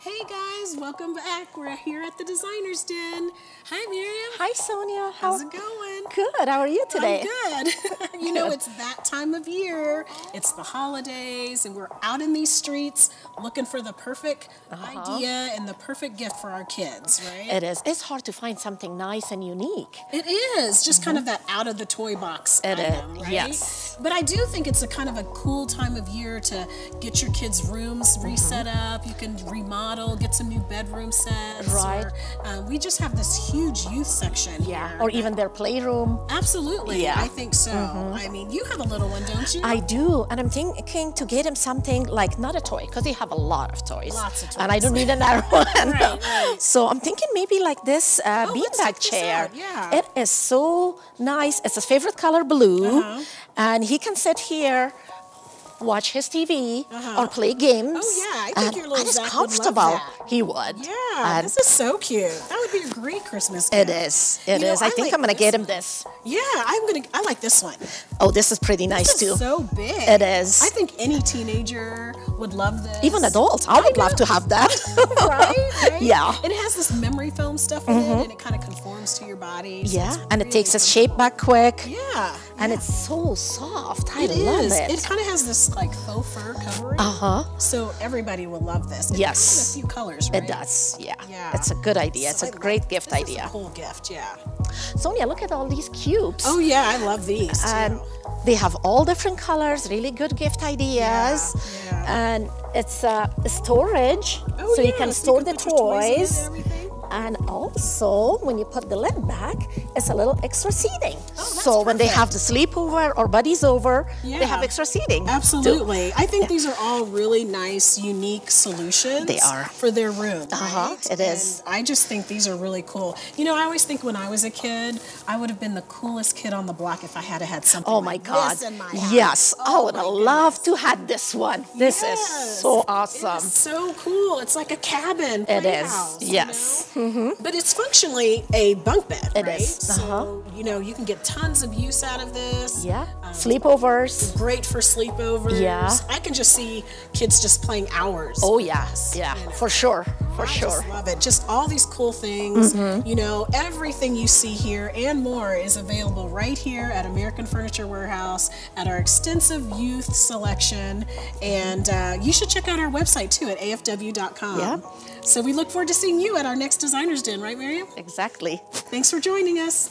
Hey guys, welcome back. We're here at the Designer's Den. Hi Miriam. Hi Sonia. How's it going? Good. How are you today? I'm good. You know, it's that time of year. It's the holidays and we're out in these streets looking for the perfect idea and the perfect gift for our kids, right? It is. It's hard to find something nice and unique. It is. Just kind of that out of the toy box item, right? Yes. But I do think it's a kind of a cool time of year to get your kids' rooms reset up. You can remodel, get some new bedroom sets. Right. Or, we just have this huge youth section here. Or even their playroom. Absolutely. Yeah. I think so. I mean, you have a little one, don't you? I do. And I'm thinking to get him something like not a toy, because they have a lot of toys. Lots of toys. And I don't need another one. Right. So I'm thinking maybe like this beanbag chair. Yeah. It is so nice. It's his favorite color, blue. And he can sit here, watch his TV or play games. Oh yeah, I think your little Zach Zach comfortable. would love that. He would. Yeah, this is so cute. That would be a great Christmas gift. It is. It is. I think like I'm gonna get him this. Yeah, I like this one. Oh, this is pretty nice This is too. so big. It is. I think any teenager would love this. Even adults. I would love to have that. right? Yeah. It has this memory foam stuff in it, and it kind of conforms to your body. So Yeah, it's and it really takes its shape back quick. Yeah. And it's so soft. I It love is. it. It kind of has this like faux fur covering. So everybody will love this. It Yes. comes in a few colors, right? It does. Yeah. Yeah. It's a good idea. It's a great gift This idea. is a cool gift, yeah. Sonia, look at all these cubes. Oh yeah, I love these too. And they have all different colors, really good gift ideas. Yeah. And it's storage, Oh, so you can store the put your toys in it toys. and everything. And also, when you put the lid back, it's a little extra seating. that's So when they perfect. have the sleepover or buddies over, they have Yeah. extra seating. too. Absolutely. I think these are all really nice, unique solutions. They are. For their room, right? It is. And I just think these are really cool. You know, I always think when I was a kid, I would have been the coolest kid on the block if I had something Oh like my God. this in my house. Yes. I would my have goodness. loved to have this one. This Yes. is so awesome. It's so cool. It's like a cabin. It is. playhouse, Yes. You know? But it's functionally a bunk bed, It right? is. So, you know, you can get tons of use out of this. Yeah. Sleepovers. Great for sleepovers. Yeah. I can just see kids just playing hours. Oh with yeah. this, Yeah. you know. For sure. For I sure. just love it. Just all these cool things. You know, everything you see here and more is available right here at American Furniture Warehouse at our extensive youth selection. And you should check out our website too at afw.com. Yeah. So we look forward to seeing you at our next Designer's Den, right, Miriam? Exactly. Thanks for joining us.